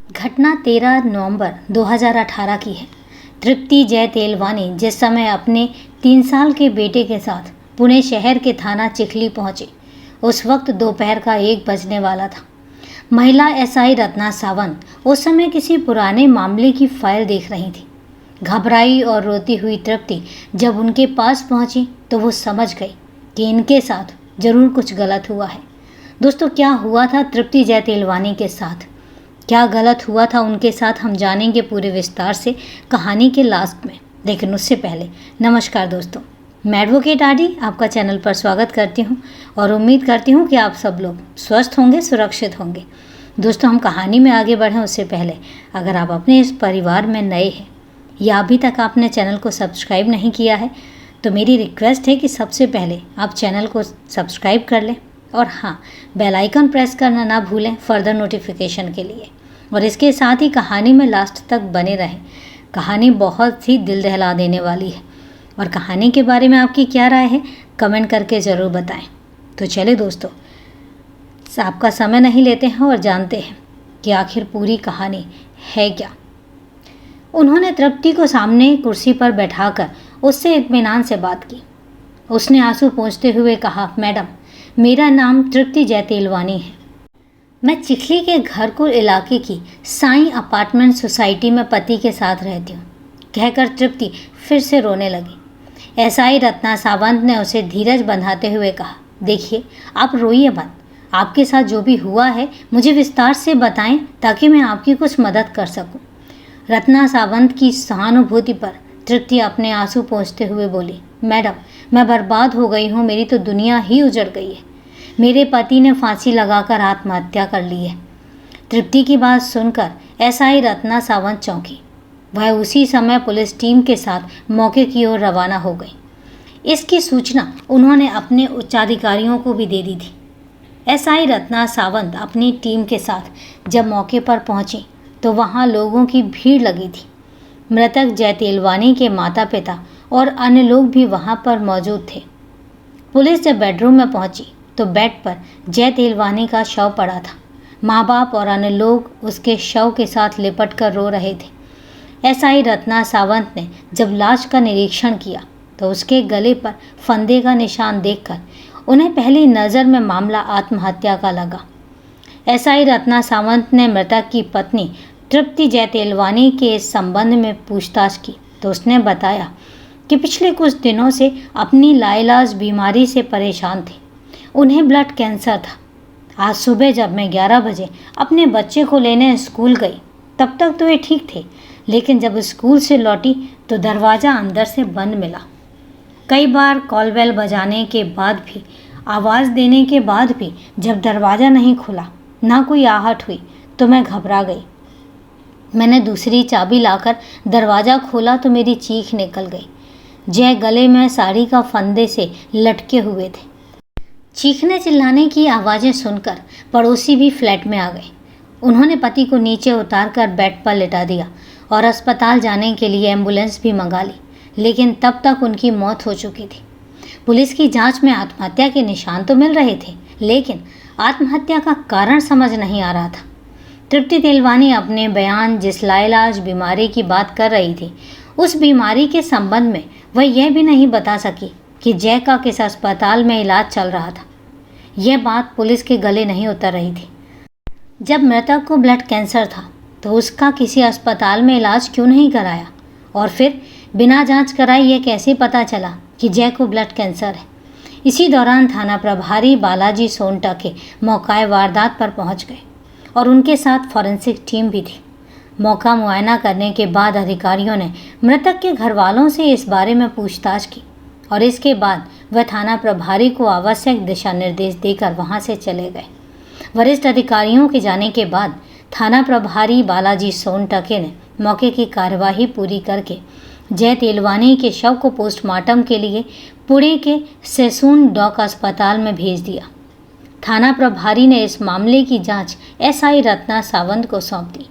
घटना 13 नवंबर 2018 की है। तृप्ति जय तेलवानी जिस समय अपने 3 साल के बेटे के साथ पुणे शहर के थाना चिखली पहुंची, उस वक्त दोपहर का 1 बजने वाला था। महिला एसआई रत्ना सावंत उस समय किसी पुराने मामले की फाइल देख रही थी। घबराई और रोती हुई तृप्ति जब उनके पास पहुंची तो वो समझ गई कि इनके साथ जरूर कुछ गलत हुआ है। दोस्तों, क्या हुआ था तृप्ति जय तेलवानी के साथ, क्या गलत हुआ था उनके साथ, हम जानेंगे पूरे विस्तार से कहानी के लास्ट में। लेकिन उससे पहले नमस्कार दोस्तों, मैं एडवोकेट आरडी आपका चैनल पर स्वागत करती हूं और उम्मीद करती हूं कि आप सब लोग स्वस्थ होंगे, सुरक्षित होंगे। दोस्तों, हम कहानी में आगे बढ़ें उससे पहले अगर आप अपने इस परिवार में नए हैं या अभी तक आपने चैनल को सब्सक्राइब नहीं किया है तो मेरी रिक्वेस्ट है कि सबसे पहले आप चैनल को सब्सक्राइब कर लें और हाँ, बेल आइकन प्रेस करना ना भूलें फर्दर नोटिफिकेशन के लिए। और इसके साथ ही कहानी में लास्ट तक बने रहें। कहानी बहुत ही दिल दहला देने वाली है और कहानी के बारे में आपकी क्या राय है कमेंट करके ज़रूर बताएं। तो चले दोस्तों, आपका समय नहीं लेते हैं और जानते हैं कि आखिर पूरी कहानी है क्या। उन्होंने तृप्ति को सामने कुर्सी पर बैठाकर उससे इत्मीनान से बात की। उसने आंसू पोंछते हुए कहा, मैडम, मेरा नाम तृप्ति जय तेलवानी है। मैं चिखली के घरकुल इलाके की साईं अपार्टमेंट सोसाइटी में पति के साथ रहती हूँ, कहकर तृप्ति फिर से रोने लगी। एसआई रत्ना सावंत ने उसे धीरज बंधाते हुए कहा, देखिए, आप रोइए मत। आपके साथ जो भी हुआ है मुझे विस्तार से बताएं ताकि मैं आपकी कुछ मदद कर सकूं। रत्ना सावंत की सहानुभूति पर तृप्ति अपने आंसू पोंछते हुए बोली, मैडम, मैं बर्बाद हो गई हूँ, मेरी तो दुनिया ही उजड़ गई है। मेरे पति ने फांसी लगाकर आत्महत्या कर ली है। तृप्ति की बात सुनकर एसआई रत्ना सावंत चौंकी। वह उसी समय पुलिस टीम के साथ मौके की ओर रवाना हो गई। इसकी सूचना उन्होंने अपने उच्चाधिकारियों को भी दे दी थी। एसआई रत्ना सावंत अपनी टीम के साथ जब मौके पर पहुंची तो वहां लोगों की भीड़ लगी थी। मृतक जय तेलवानी के माता पिता और अन्य लोग भी वहां पर मौजूद थे। पुलिस जब बेडरूम में पहुंची तो बेड पर जय तेलवानी का शव पड़ा था। माँ बाप और अन्य लोग उसके शव के साथ लिपट कर रो रहे थे। एसआई रत्ना सावंत ने जब लाश का निरीक्षण किया तो उसके गले पर फंदे का निशान देखकर उन्हें पहली नज़र में मामला आत्महत्या का लगा। एसआई रत्ना सावंत ने मृतक की पत्नी तृप्ति जय तेलवानी के इस संबंध में पूछताछ की तो उसने बताया कि पिछले कुछ दिनों से अपनी लाइलाज बीमारी से परेशान थे। उन्हें ब्लड कैंसर था। आज सुबह जब मैं 11 बजे अपने बच्चे को लेने स्कूल गई तब तक तो वे ठीक थे, लेकिन जब स्कूल से लौटी तो दरवाज़ा अंदर से बंद मिला। कई बार कॉल बेल बजाने के बाद भी, आवाज़ देने के बाद भी जब दरवाज़ा नहीं खुला, ना कोई आहट हुई तो मैं घबरा गई। मैंने दूसरी चाबी लाकर दरवाज़ा खोला तो मेरी चीख निकल गई। जय गले में साड़ी का फंदे से लटके हुए थे। चीखने चिल्लाने की आवाज़ें सुनकर पड़ोसी भी फ्लैट में आ गए। उन्होंने पति को नीचे उतारकर बेड पर लिटा दिया और अस्पताल जाने के लिए एम्बुलेंस भी मंगा ली, लेकिन तब तक उनकी मौत हो चुकी थी। पुलिस की जांच में आत्महत्या के निशान तो मिल रहे थे, लेकिन आत्महत्या का कारण समझ नहीं आ रहा था। तृप्ति तेलवानी अपने बयान जिस लाइलाज बीमारी की बात कर रही थी, उस बीमारी के संबंध में वह यह भी नहीं बता सकी कि जय का किस अस्पताल में इलाज चल रहा था। यह बात पुलिस के गले नहीं उतर रही थी। जब मृतक को ब्लड कैंसर था तो उसका किसी अस्पताल में इलाज क्यों नहीं कराया, और फिर बिना जांच कराए यह कैसे पता चला कि जय को ब्लड कैंसर है। इसी दौरान थाना प्रभारी बालाजी सोनटके मौका वारदात पर पहुंच गए और उनके साथ फॉरेंसिक टीम भी थी। मौका मुआयना करने के बाद अधिकारियों ने मृतक के घर वालों से इस बारे में पूछताछ की और इसके बाद वह थाना प्रभारी को आवश्यक दिशा निर्देश देकर वहां से चले गए। वरिष्ठ अधिकारियों के जाने के बाद थाना प्रभारी बालाजी सोनटके ने मौके की कार्यवाही पूरी करके जय तेलवानी के शव को पोस्टमार्टम के लिए पुणे के सेसून डॉक अस्पताल में भेज दिया। थाना प्रभारी ने इस मामले की जांच एसआई रत्ना सावंत को सौंप दी।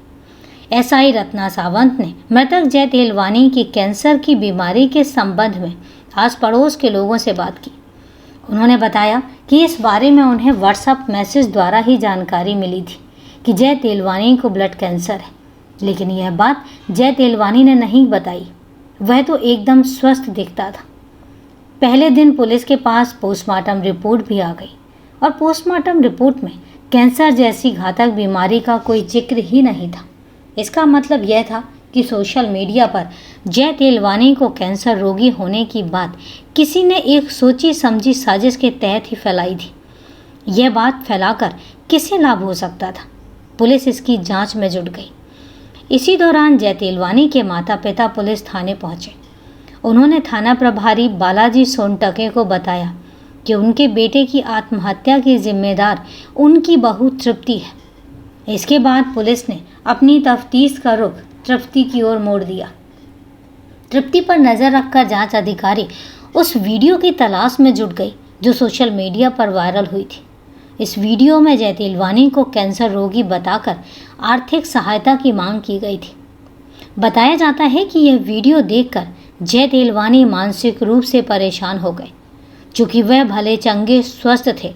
एसआई रत्ना सावंत ने मृतक जय तेलवानी की कैंसर की बीमारी के संबंध में आस पड़ोस के लोगों से बात की। उन्होंने बताया कि इस बारे में उन्हें व्हाट्सएप मैसेज द्वारा ही जानकारी मिली थी कि जय तेलवानी को ब्लड कैंसर है, लेकिन यह बात जय तेलवानी ने नहीं बताई। वह तो एकदम स्वस्थ दिखता था। पहले दिन पुलिस के पास पोस्टमार्टम रिपोर्ट भी आ गई और पोस्टमार्टम रिपोर्ट में कैंसर जैसी घातक बीमारी का कोई जिक्र ही नहीं था। इसका मतलब यह था कि सोशल मीडिया पर जय तेलवानी को कैंसर रोगी होने की बात किसी ने एक सोची समझी साजिश के तहत ही फैलाई थी। यह बात फैलाकर किसे लाभ हो सकता था? पुलिस इसकी जांच में जुट गई। इसी दौरान जय तेलवानी के माता पिता पुलिस थाने पहुंचे। उन्होंने थाना प्रभारी बालाजी सोनटके को बताया कि उनके बेटे की आत्महत्या की जिम्मेदार उनकी बहू तृप्ति है। इसके बाद पुलिस ने अपनी तफ्तीश का रुख तृप्ति की ओर मोड़ दिया। तृप्ति पर नज़र रखकर जांच अधिकारी उस वीडियो की तलाश में जुट गई जो सोशल मीडिया पर वायरल हुई थी। इस वीडियो में जय तेलवानी को कैंसर रोगी बताकर आर्थिक सहायता की मांग की गई थी। बताया जाता है कि यह वीडियो देखकर जय तेलवानी मानसिक रूप से परेशान हो गए, चूँकि वह भले चंगे स्वस्थ थे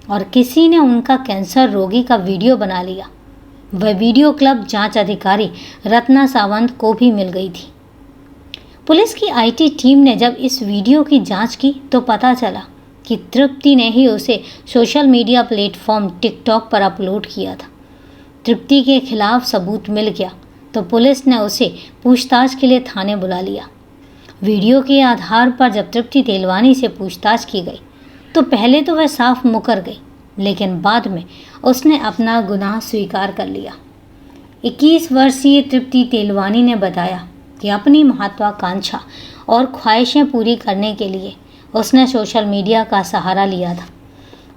और किसी ने उनका कैंसर रोगी का वीडियो बना लिया। वह वीडियो क्लिप जांच अधिकारी रत्ना सावंत को भी मिल गई थी। पुलिस की आईटी टीम ने जब इस वीडियो की जांच की तो पता चला कि तृप्ति ने ही उसे सोशल मीडिया प्लेटफॉर्म टिकटॉक पर अपलोड किया था। तृप्ति के खिलाफ सबूत मिल गया तो पुलिस ने उसे पूछताछ के लिए थाने बुला लिया। वीडियो के आधार पर जब तृप्ति तेलवानी से पूछताछ की गई तो पहले तो वह साफ मुकर गई, लेकिन बाद में उसने अपना गुनाह स्वीकार कर लिया। 21 वर्षीय तृप्ति तेलवानी ने बताया कि अपनी महत्वाकांक्षा और ख्वाहिशें पूरी करने के लिए उसने सोशल मीडिया का सहारा लिया था।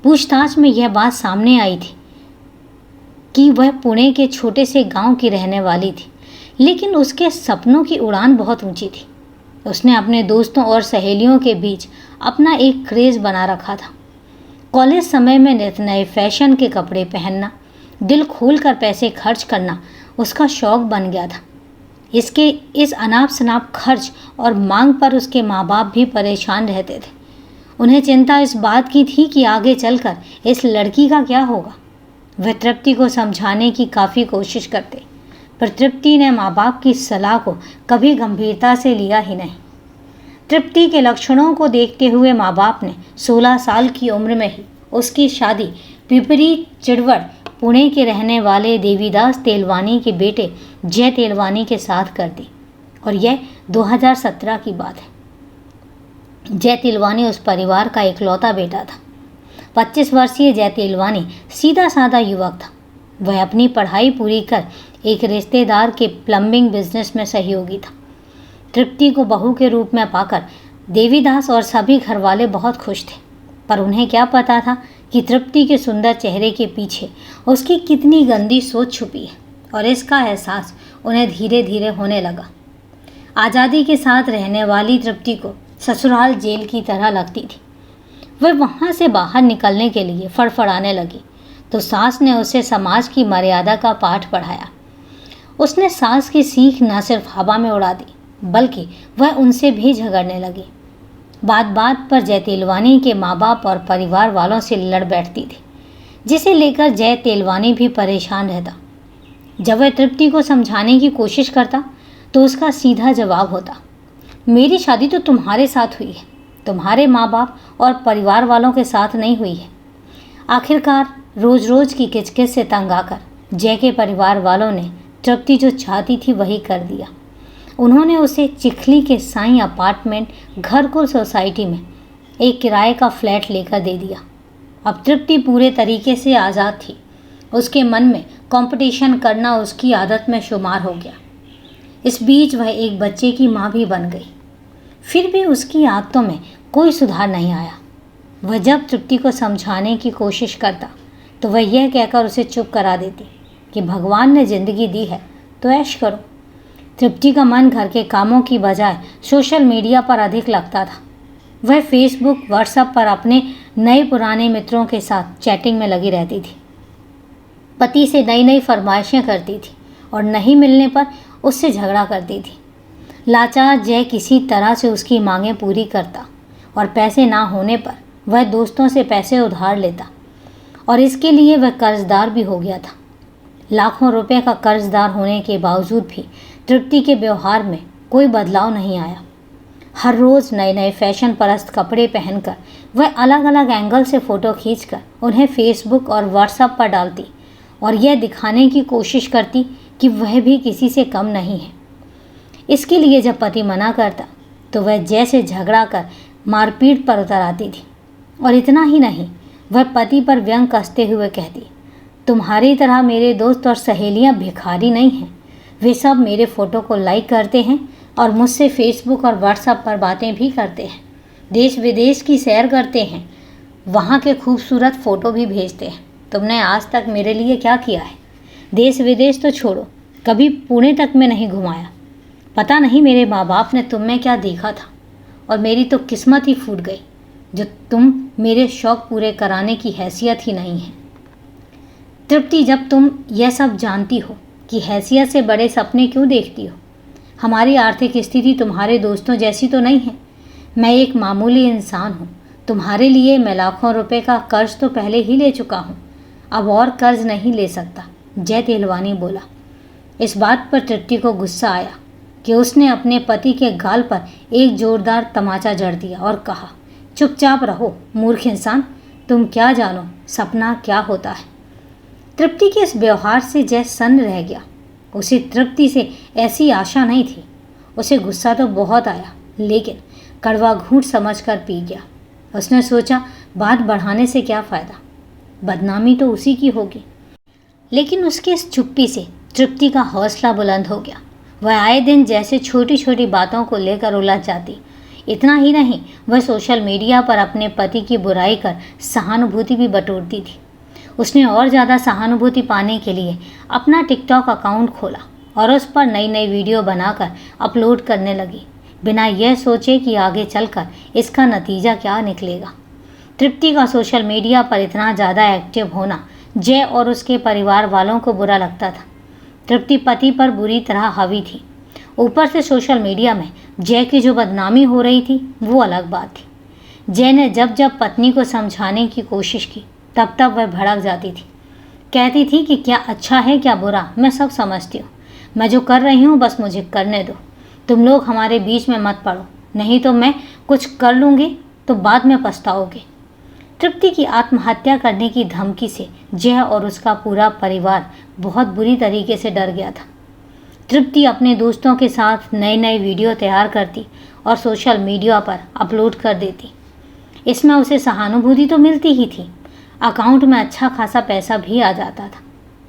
पूछताछ में यह बात सामने आई थी कि वह पुणे के छोटे से गांव की रहने वाली थी, लेकिन उसके सपनों की उड़ान बहुत ऊंची थी। उसने अपने दोस्तों और सहेलियों के बीच अपना एक क्रेज़ बना रखा था। कॉलेज समय में नित नए फैशन के कपड़े पहनना, दिल खोलकर पैसे खर्च करना उसका शौक बन गया था। इसके इस अनाप शनाप खर्च और मांग पर उसके माँ बाप भी परेशान रहते थे। उन्हें चिंता इस बात की थी कि आगे चलकर इस लड़की का क्या होगा। वह तृप्ति को समझाने की काफ़ी कोशिश करते, पर तृप्ति ने माँ बाप की सलाह को कभी गंभीरता से लिया ही नहीं। तृप्ति के लक्षणों को देखते हुए माँ बाप ने 16 साल की उम्र में ही उसकी शादी पिपरी चिड़वड़ पुणे के रहने वाले देवीदास तेलवानी के बेटे जय तेलवानी के साथ कर दी, और यह 2017 की बात है। जय तेलवानी उस परिवार का इकलौता बेटा था। 25 वर्षीय जय तेलवानी सीधा साधा युवक था। वह अपनी पढ़ाई पूरी कर एक रिश्तेदार के प्लम्बिंग बिजनेस में सहयोगी था। तृप्ति को बहू के रूप में पाकर देवीदास और सभी घरवाले बहुत खुश थे, पर उन्हें क्या पता था कि तृप्ति के सुंदर चेहरे के पीछे उसकी कितनी गंदी सोच छुपी है, और इसका एहसास उन्हें धीरे धीरे होने लगा। आज़ादी के साथ रहने वाली तृप्ति को ससुराल जेल की तरह लगती थी। वह वहाँ से बाहर निकलने के लिए फड़फड़ाने लगी तो सास ने उसे समाज की मर्यादा का पाठ पढ़ाया। उसने सास की सीख न सिर्फ हवा में उड़ा दी, बल्कि वह उनसे भी झगड़ने लगी। बात बात पर जय तेलवानी के माँ बाप और परिवार वालों से लड़ बैठती थी, जिसे लेकर जय तेलवानी भी परेशान रहता। जब वह तृप्ति को समझाने की कोशिश करता तो उसका सीधा जवाब होता, मेरी शादी तो तुम्हारे साथ हुई है, तुम्हारे माँ बाप और परिवार वालों के साथ नहीं हुई है। आखिरकार रोज रोज की किचकिच से तंग आकर जय के परिवार वालों ने तृप्ति जो चाहती थी वही कर दिया। उन्होंने उसे चिखली के साईं अपार्टमेंट घरकुल सोसाइटी में एक किराए का फ्लैट लेकर दे दिया। अब तृप्ति पूरे तरीके से आज़ाद थी। उसके मन में कंपटीशन करना उसकी आदत में शुमार हो गया। इस बीच वह एक बच्चे की माँ भी बन गई। फिर भी उसकी आदतों में कोई सुधार नहीं आया। वह जब तृप्ति को समझाने की कोशिश करता तो वह यह कहकर उसे चुप करा देती कि भगवान ने ज़िंदगी दी है तो ऐश करो। तृप्ति का मन घर के कामों की बजाय सोशल मीडिया पर अधिक लगता था। वह फेसबुक, व्हाट्सएप पर अपने नए पुराने मित्रों के साथ चैटिंग में लगी रहती थी। पति से नई नई फरमाइशें करती थी और नहीं मिलने पर उससे झगड़ा करती थी। लाचार जय किसी तरह से उसकी मांगें पूरी करता और पैसे ना होने पर वह दोस्तों से पैसे उधार लेता, और इसके लिए वह कर्जदार भी हो गया था। लाखों रुपए का कर्जदार होने के बावजूद भी तृप्ति के व्यवहार में कोई बदलाव नहीं आया। हर रोज़ नए नए फैशन परस्त कपड़े पहनकर वह अलग अलग एंगल से फ़ोटो खींचकर उन्हें फेसबुक और व्हाट्सएप पर डालती और यह दिखाने की कोशिश करती कि वह भी किसी से कम नहीं है। इसके लिए जब पति मना करता तो वह जैसे झगड़ा कर मारपीट पर उतर आती थी। और इतना ही नहीं, वह पति पर व्यंग कसते हुए कहती, तुम्हारी तरह मेरे दोस्त और सहेलियां भिखारी नहीं हैं। वे सब मेरे फ़ोटो को लाइक करते हैं और मुझसे फेसबुक और व्हाट्सएप पर बातें भी करते हैं, देश विदेश की सैर करते हैं, वहाँ के खूबसूरत फ़ोटो भी भेजते हैं। तुमने आज तक मेरे लिए क्या किया है? देश विदेश तो छोड़ो, कभी पुणे तक में नहीं घुमाया। पता नहीं मेरे माँ बाप ने तुम में क्या देखा था, और मेरी तो किस्मत ही फूट गई जो तुम मेरे शौक़ पूरे कराने की हैसियत ही नहीं है। तृप्ति, जब तुम यह सब जानती हो कि हैसियत से बड़े सपने क्यों देखती हो? हमारी आर्थिक स्थिति तुम्हारे दोस्तों जैसी तो नहीं है। मैं एक मामूली इंसान हूँ। तुम्हारे लिए मैं लाखों रुपए का कर्ज तो पहले ही ले चुका हूँ, अब और कर्ज नहीं ले सकता, जय तेलवानी बोला। इस बात पर तृप्ति को गुस्सा आया कि उसने अपने पति के गाल पर एक जोरदार तमाचा जड़ दिया और कहा, चुपचाप रहो मूर्ख इंसान, तुम क्या जानो सपना क्या होता है। तृप्ति के इस व्यवहार से जय सन्न रह गया। उसे तृप्ति से ऐसी आशा नहीं थी। उसे गुस्सा तो बहुत आया, लेकिन कड़वा घूंट समझकर पी गया। उसने सोचा, बात बढ़ाने से क्या फ़ायदा, बदनामी तो उसी की होगी। लेकिन उसकी इस चुप्पी से तृप्ति का हौसला बुलंद हो गया। वह आए दिन जैसे छोटी छोटी बातों को लेकर उलझ जाती। इतना ही नहीं, वह सोशल मीडिया पर अपने पति की बुराई कर सहानुभूति भी बटोरती थी। उसने और ज़्यादा सहानुभूति पाने के लिए अपना टिकटॉक अकाउंट खोला और उस पर नई नई वीडियो बनाकर अपलोड करने लगी, बिना यह सोचे कि आगे चलकर इसका नतीजा क्या निकलेगा। तृप्ति का सोशल मीडिया पर इतना ज़्यादा एक्टिव होना जय और उसके परिवार वालों को बुरा लगता था। तृप्ति पति पर बुरी तरह हावी थी। ऊपर से सोशल मीडिया में जय की जो बदनामी हो रही थी वो अलग बात थी। जय ने जब जब पत्नी को समझाने की कोशिश की तब तब वह भड़क जाती थी। कहती थी कि क्या अच्छा है क्या बुरा मैं सब समझती हूँ, मैं जो कर रही हूँ बस मुझे करने दो, तुम लोग हमारे बीच में मत पड़ो, नहीं तो मैं कुछ कर लूँगी तो बाद में पछताओगे। तृप्ति की आत्महत्या करने की धमकी से जय और उसका पूरा परिवार बहुत बुरी तरीके से डर गया था। तृप्ति अपने दोस्तों के साथ नए नए वीडियो तैयार करती और सोशल मीडिया पर अपलोड कर देती। इसमें उसे सहानुभूति तो मिलती ही थी, अकाउंट में अच्छा खासा पैसा भी आ जाता था,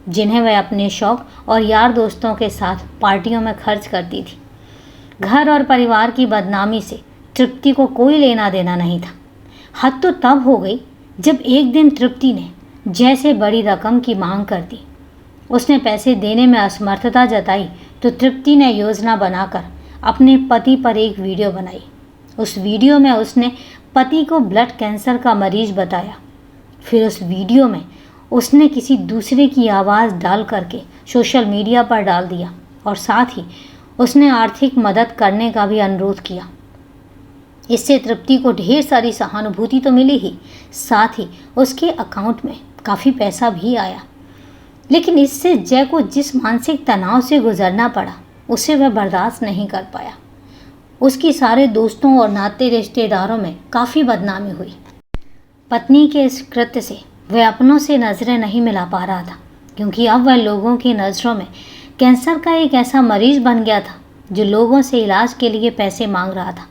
जिन्हें वह अपने शौक़ और यार दोस्तों के साथ पार्टियों में खर्च करती थी। घर और परिवार की बदनामी से तृप्ति को कोई लेना देना नहीं था। हद तो तब हो गई जब एक दिन तृप्ति ने जय से बड़ी रकम की मांग कर दी। उसने पैसे देने में असमर्थता जताई तो तृप्ति ने योजना बनाकर अपने पति पर एक वीडियो बनाई। उस वीडियो में उसने पति को ब्लड कैंसर का मरीज बताया। फिर उस वीडियो में उसने किसी दूसरे की आवाज़ डाल करके सोशल मीडिया पर डाल दिया और साथ ही उसने आर्थिक मदद करने का भी अनुरोध किया। इससे तृप्ति को ढेर सारी सहानुभूति तो मिली ही, साथ ही उसके अकाउंट में काफ़ी पैसा भी आया। लेकिन इससे जय को जिस मानसिक तनाव से गुजरना पड़ा उसे वह बर्दाश्त नहीं कर पाया। उसकी सारे दोस्तों और नाते रिश्तेदारों में काफ़ी बदनामी हुई। पत्नी के इस कृत्य से वह अपनों से नज़रें नहीं मिला पा रहा था, क्योंकि अब वह लोगों की नज़रों में कैंसर का एक ऐसा मरीज बन गया था जो लोगों से इलाज के लिए पैसे मांग रहा था।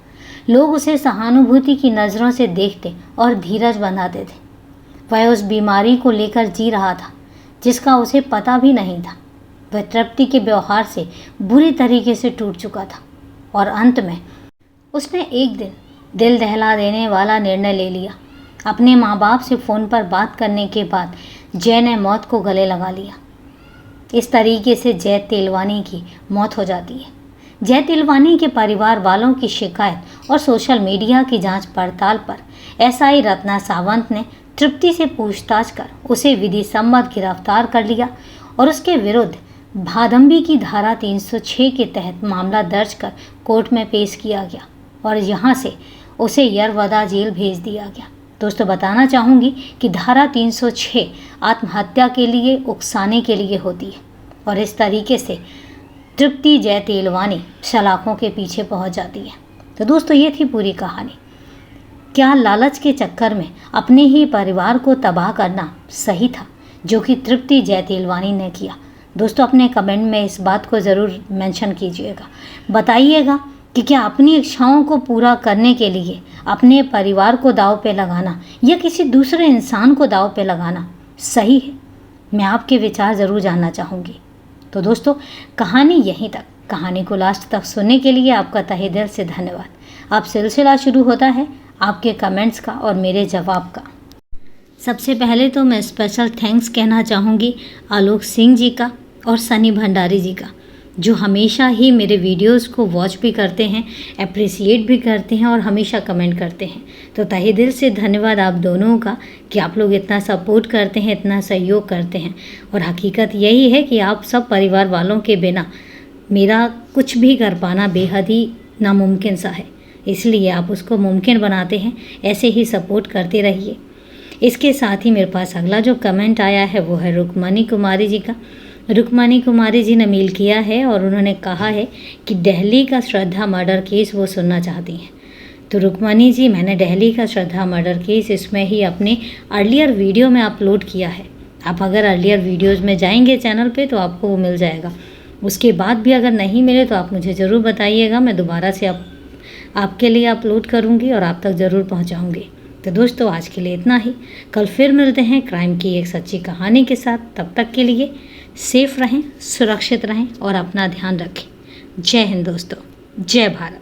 लोग उसे सहानुभूति की नज़रों से देखते और धीरज बंधाते थे। वह उस बीमारी को लेकर जी रहा था जिसका उसे पता भी नहीं था। वह तृप्ति के व्यवहार से बुरी तरीके से टूट चुका था और अंत में उसने एक दिन दिल दहला देने वाला निर्णय ले लिया। अपने माँ बाप से फ़ोन पर बात करने के बाद जय ने मौत को गले लगा लिया। इस तरीके से जय तेलवानी की मौत हो जाती है। जय तेलवानी के परिवार वालों की शिकायत और सोशल मीडिया की जांच पड़ताल पर एसआई रत्ना सावंत ने तृप्ति से पूछताछ कर उसे विधि सम्मत गिरफ्तार कर लिया और उसके विरुद्ध भादंबी की धारा 306 के तहत मामला दर्ज कर कोर्ट में पेश किया गया और यहाँ से उसे यरवदा जेल भेज दिया गया। दोस्तों बताना चाहूँगी कि धारा 306 आत्महत्या के लिए उकसाने के लिए होती है और इस तरीके से तृप्ति जय तेलवानी सलाखों के पीछे पहुंच जाती है। तो दोस्तों ये थी पूरी कहानी। क्या लालच के चक्कर में अपने ही परिवार को तबाह करना सही था, जो कि तृप्ति जय तेलवानी ने किया? दोस्तों अपने कमेंट में इस बात को ज़रूर मेंशन कीजिएगा। बताइएगा कि क्या अपनी इच्छाओं को पूरा करने के लिए अपने परिवार को दांव पे लगाना या किसी दूसरे इंसान को दांव पे लगाना सही है? मैं आपके विचार ज़रूर जानना चाहूँगी। तो दोस्तों कहानी यहीं तक। कहानी को लास्ट तक सुनने के लिए आपका तहे दिल से धन्यवाद। अब सिलसिला शुरू होता है आपके कमेंट्स का और मेरे जवाब का। सबसे पहले तो मैं स्पेशल थैंक्स कहना चाहूँगी आलोक सिंह जी का और सनी भंडारी जी का, जो हमेशा ही मेरे वीडियोस को वॉच भी करते हैं, अप्रिसिएट भी करते हैं और हमेशा कमेंट करते हैं। तो तहे दिल से धन्यवाद आप दोनों का कि आप लोग इतना सपोर्ट करते हैं, इतना सहयोग करते हैं। और हकीकत यही है कि आप सब परिवार वालों के बिना मेरा कुछ भी कर पाना बेहद ही नामुमकिन सा है, इसलिए आप उसको मुमकिन बनाते हैं। ऐसे ही सपोर्ट करते रहिए। इसके साथ ही मेरे पास अगला जो कमेंट आया है वो है रुक्मणी कुमारी जी का। रुक्मणी कुमारी जी ने मेल किया है और उन्होंने कहा है कि दिल्ली का श्रद्धा मर्डर केस वो सुनना चाहती हैं। तो रुक्मणी जी, मैंने दिल्ली का श्रद्धा मर्डर केस इसमें ही अपने अर्लियर वीडियो में अपलोड किया है। आप अगर अर्लियर वीडियोज़ में जाएंगे चैनल पे तो आपको वो मिल जाएगा। उसके बाद भी अगर नहीं मिले तो आप मुझे ज़रूर बताइएगा, मैं दोबारा से आपके लिए अपलोड करूँगी और आप तक ज़रूर पहुँचाऊँगी। तो दोस्तों आज के लिए इतना ही। कल फिर मिलते हैं क्राइम की एक सच्ची कहानी के साथ। तब तक के लिए सेफ रहें, सुरक्षित रहें और अपना ध्यान रखें। जय हिंद दोस्तों, जय भारत।